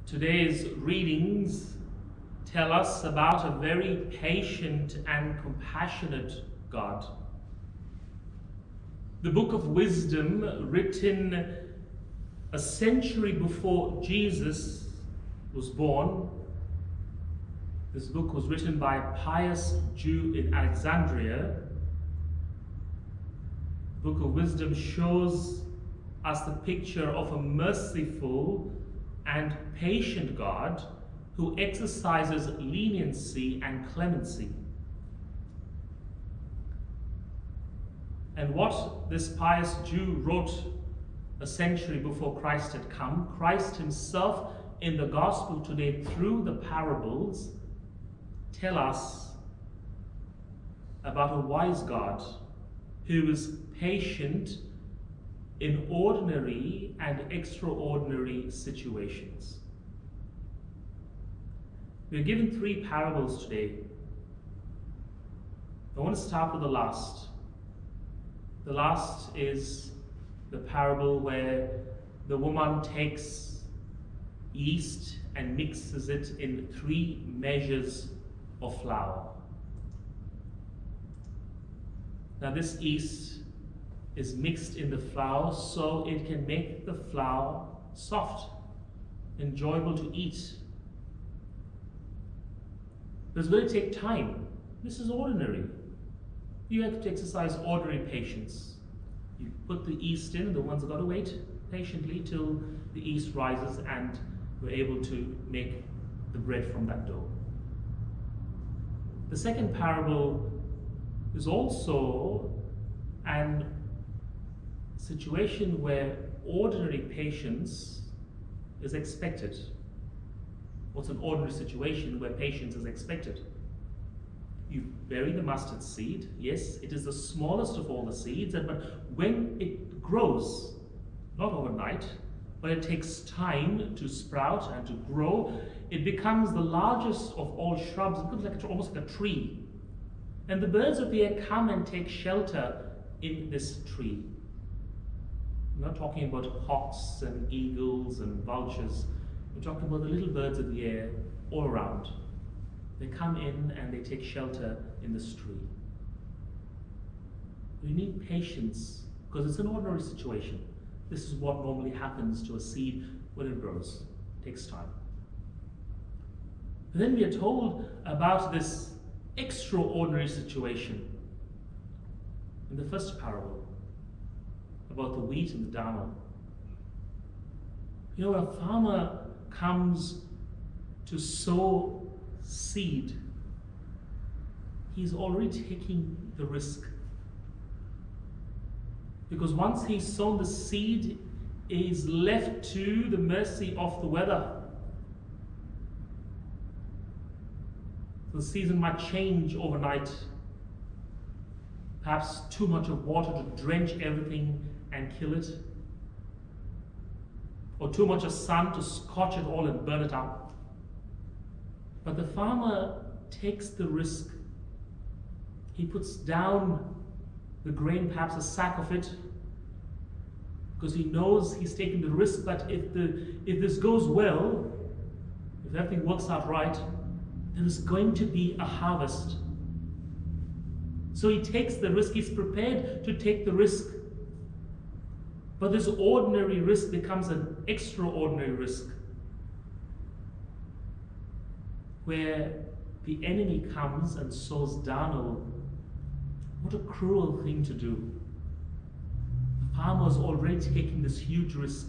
Today's readings tell us about a very patient and compassionate God. The Book of Wisdom, written a century before Jesus was born. This book was written by a pious Jew in Alexandria. The Book of Wisdom shows us the picture of a merciful and patient God who exercises leniency and clemency. And what this pious Jew wrote a century before Christ had come, Christ himself in the gospel today through the parables tell us about a wise God who is patient in ordinary and extraordinary situations. We are given three parables today. I want to start with the last. The last is the parable where the woman takes yeast and mixes it in 3 measures of flour. Now this yeast is mixed in the flour so it can make the flour soft, enjoyable to eat. But it's going to take time. This is ordinary. You have to exercise ordinary patience. You put the yeast in, and the ones have got to wait patiently till the yeast rises and we're able to make the bread from that dough. The second parable is also an situation where ordinary patience is expected. What's an ordinary situation where patience is expected? You bury the mustard seed. Yes, it is the smallest of all the seeds, but when it grows, not overnight, but it takes time to sprout and to grow, it becomes the largest of all shrubs. It becomes like almost like a tree. And the birds of the air come and take shelter in this tree. We're not talking about hawks and eagles and vultures. We're talking about the little birds of the air all around. They come in and they take shelter in this tree. We need patience because it's an ordinary situation. This is what normally happens to a seed when it grows. It takes time. But then we are told about this extraordinary situation in the first parable about the wheat and the darnel. You know, a farmer comes to sow seed. He's already taking the risk. Because once he's sown the seed, he is left to the mercy of the weather. The season might change overnight. Perhaps too much of water to drench everything and kill it. Or too much of sun to scorch it all and burn it up. But the farmer takes the risk. He puts down the grain, perhaps a sack of it, because he knows he's taking the risk. But if this goes well, if everything works out right, there is going to be a harvest. So he takes the risk. He's prepared to take the risk. But this ordinary risk becomes an extraordinary risk, where the enemy comes and sows darnel. What a cruel thing to do. The farmer is already taking this huge risk.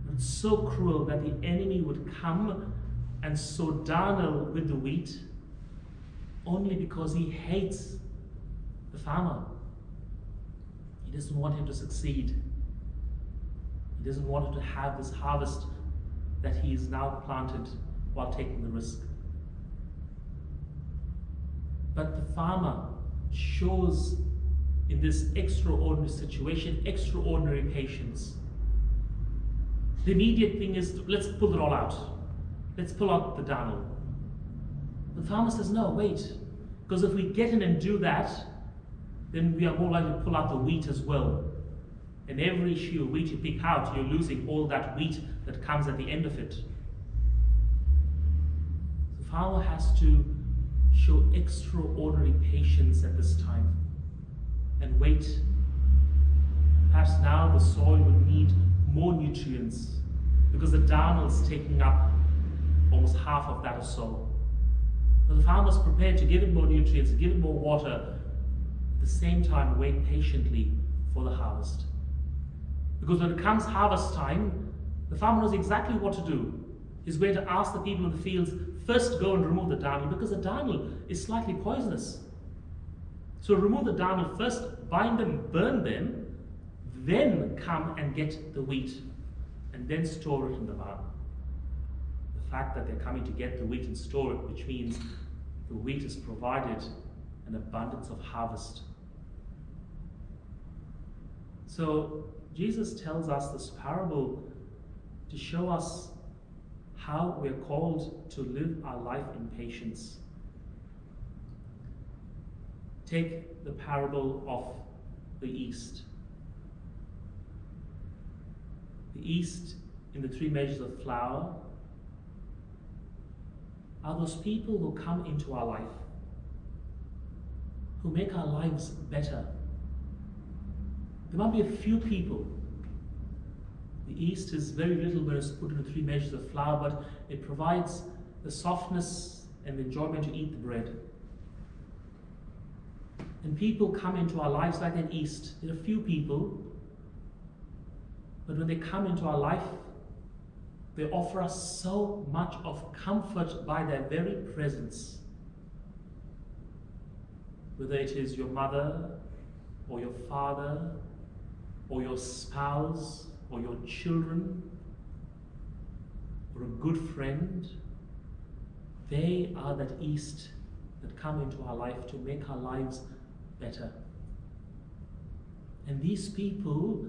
But it's so cruel that the enemy would come and sow darnel with the wheat only because he hates the farmer. He doesn't want him to succeed. He doesn't want him to have this harvest that he is now planted while taking the risk. But the farmer shows in this extraordinary situation, extraordinary patience. The immediate thing is, let's pull it all out. Let's pull out the darnel. The farmer says, no, wait, because if we get in and do that, then we are more likely to pull out the wheat as well. And every sheaf of wheat you pick out, you're losing all that wheat that comes at the end of it. The farmer has to show extraordinary patience at this time and wait. Perhaps now the soil would need more nutrients because the darnel is taking up almost half of that or so. But the farmer is prepared to give it more nutrients, give it more water, at the same time wait patiently for the harvest. Because when it comes harvest time, the farmer knows exactly what to do. He's going to ask the people in the fields, first go and remove the darnel, because the darnel is slightly poisonous. So remove the darnel first, bind them, burn them, then come and get the wheat, and then store it in the barn. The fact that they're coming to get the wheat and store it, which means the wheat has provided an abundance of harvest. So Jesus tells us this parable to show us how we're called to live our life in patience. Take the parable of the yeast. The yeast in the 3 measures of flour are those people who come into our life, who make our lives better. There might be a few people. The yeast is very little when it's put into 3 measures of flour, but it provides the softness and the enjoyment to eat the bread. And people come into our lives like that yeast. There are few people, but when they come into our life, they offer us so much of comfort by their very presence. Whether it is your mother, or your father, or your spouse, or your children, or a good friend, they are that yeast that come into our life to make our lives better. And these people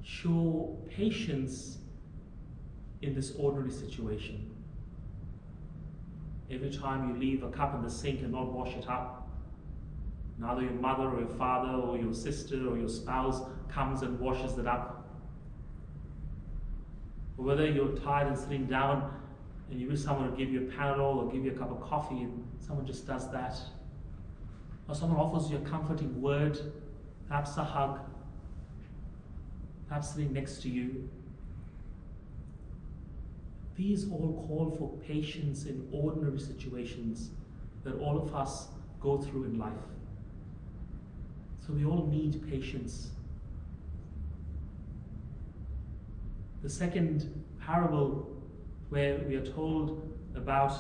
show patience in this ordinary situation. Every time you leave a cup in the sink and not wash it up, neither your mother or your father or your sister or your spouse comes and washes it up. Or whether you're tired and sitting down and you wish someone would give you a Panadol or give you a cup of coffee and someone just does that. Or someone offers you a comforting word, perhaps a hug, perhaps sitting next to you. These all call for patience in ordinary situations that all of us go through in life. So we all need patience. The second parable where we are told about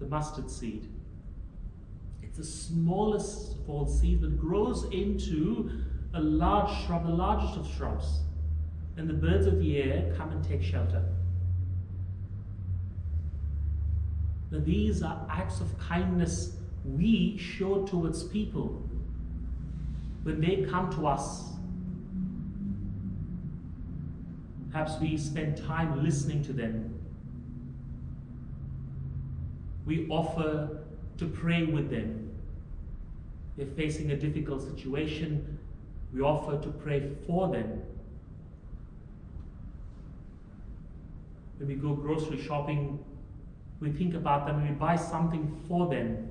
the mustard seed. It's the smallest of all seeds, but grows into a large shrub, the largest of shrubs. And the birds of the air come and take shelter. Now these are acts of kindness we show towards people when they come to us. Perhaps we spend time listening to them. We offer to pray with them. They're facing a difficult situation. We offer to pray for them. When we go grocery shopping, we think about them and we buy something for them.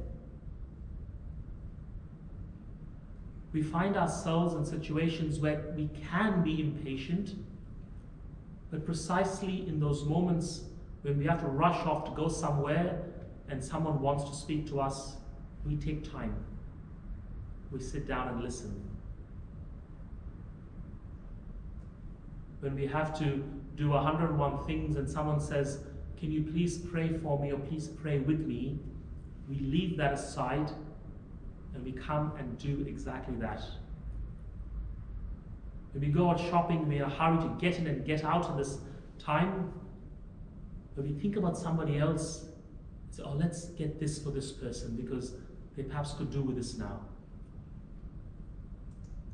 We find ourselves in situations where we can be impatient, but precisely in those moments when we have to rush off to go somewhere and someone wants to speak to us, we take time. We sit down and listen. When we have to do 101 things and someone says, "Can you please pray for me or please pray with me?" we leave that aside and we come and do exactly that. When we go out shopping, we're in a hurry to get in and get out in this time. When we think about somebody else, say, "Oh, let's get this for this person because they perhaps could do with this now."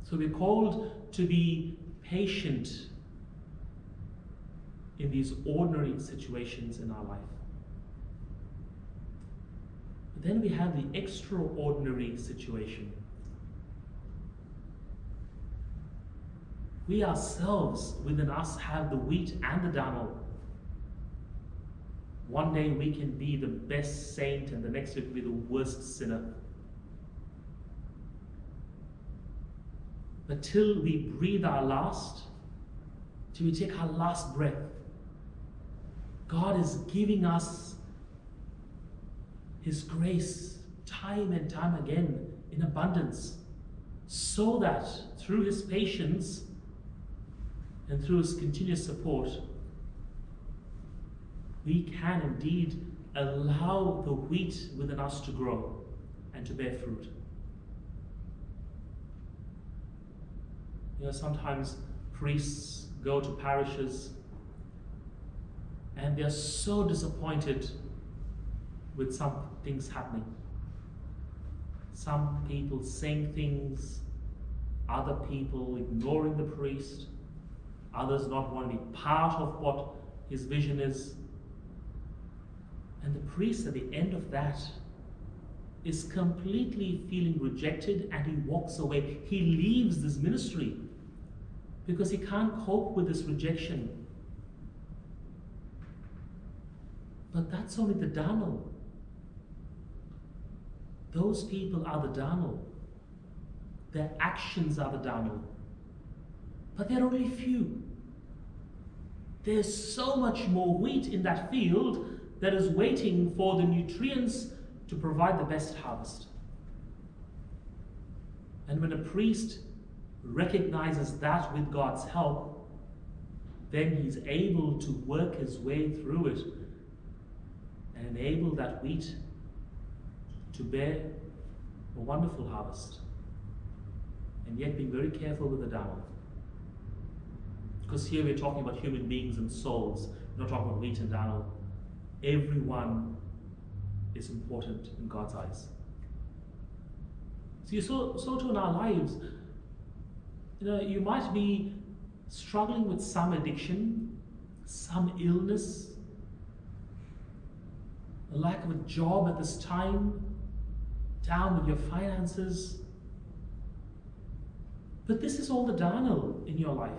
So we're called to be patient in these ordinary situations in our life. But then we have the extraordinary situation. We ourselves within us have the wheat and the darnel. One day we can be the best saint and the next day we can be the worst sinner. But till we breathe our last, till we take our last breath, God is giving us His grace time and time again in abundance, so that through His patience and through His continuous support, we can indeed allow the wheat within us to grow and to bear fruit. You know, sometimes priests go to parishes and they're so disappointed with some things happening. Some people saying things, other people ignoring the priest, others not wanting to be part of what his vision is. And the priest at the end of that is completely feeling rejected and he walks away. He leaves this ministry because he can't cope with this rejection. But that's only the darnel. Those people are the darnel. Their actions are the darnel. But they're only few. There's so much more wheat in that field that is waiting for the nutrients to provide the best harvest. And when a priest recognizes that with God's help, then he's able to work his way through it and enable that wheat to bear a wonderful harvest. And yet being very careful with the darnel. Because here we're talking about human beings and souls, we're not talking about wheat and darnel. Everyone is important in God's eyes. So too in our lives, you know, you might be struggling with some addiction, some illness, a lack of a job at this time, down with your finances. But this is all the darnel in your life.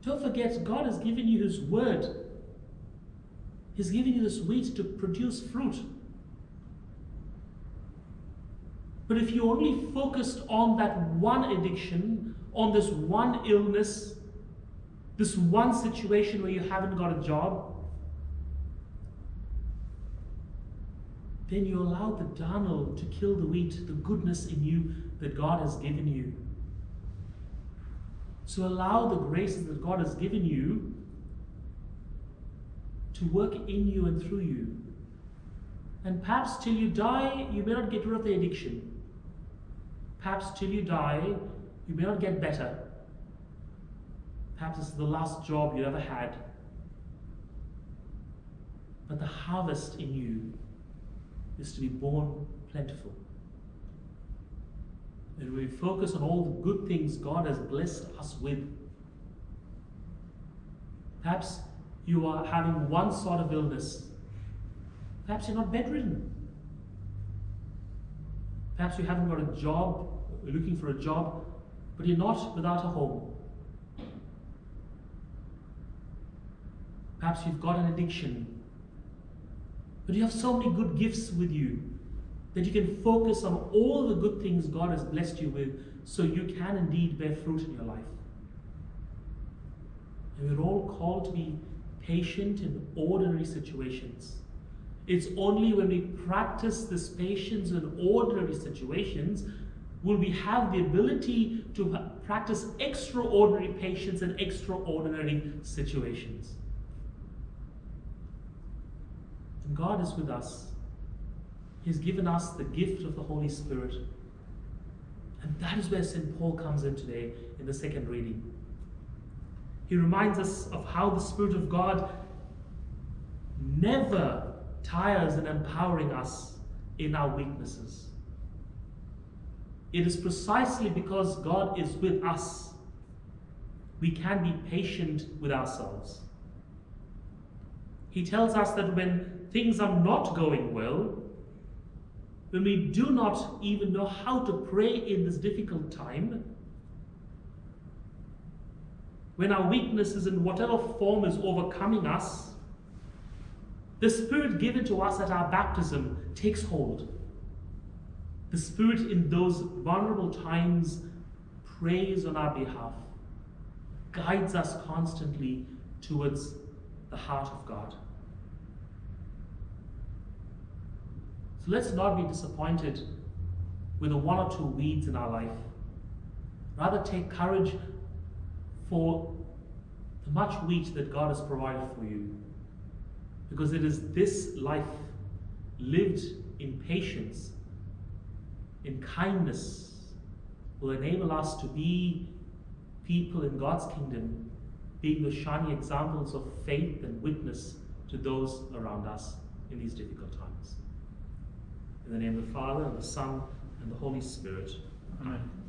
Don't forget, God has given you His word. He's given you this wheat to produce fruit. But if you only focused on that one addiction, on this one illness, this one situation where you haven't got a job, then you allow the darnel to kill the wheat, the goodness in you that God has given you. So allow the graces that God has given you to work in you and through you. And perhaps till you die, you may not get rid of the addiction. Perhaps till you die, you may not get better. Perhaps it's the last job you ever had. But the harvest in you is to be born plentiful. And we focus on all the good things God has blessed us with. Perhaps you are having one sort of illness. Perhaps you're not bedridden. Perhaps you haven't got a job, you're looking for a job, but you're not without a home. Perhaps you've got an addiction, but you have so many good gifts with you that you can focus on all the good things God has blessed you with, so you can indeed bear fruit in your life. And we're all called to be patient in ordinary situations. It's only when we practice this patience in ordinary situations will we have the ability to practice extraordinary patience in extraordinary situations. And God is with us. He's given us the gift of the Holy Spirit. And that is where St. Paul comes in today in the second reading. He reminds us of how the Spirit of God never tires in empowering us in our weaknesses. It is precisely because God is with us we can be patient with ourselves. He tells us that when things are not going well, when we do not even know how to pray in this difficult time, when our weaknesses in whatever form is overcoming us, the Spirit given to us at our baptism takes hold. The Spirit in those vulnerable times prays on our behalf, guides us constantly towards the heart of God. So let's not be disappointed with the one or two weeds in our life. Rather take courage for the much wheat that God has provided for you. Because it is this life lived in patience, in kindness, will enable us to be people in God's kingdom, being the shining examples of faith and witness to those around us in these difficult times. In the name of the Father, and the Son, and the Holy Spirit. Amen.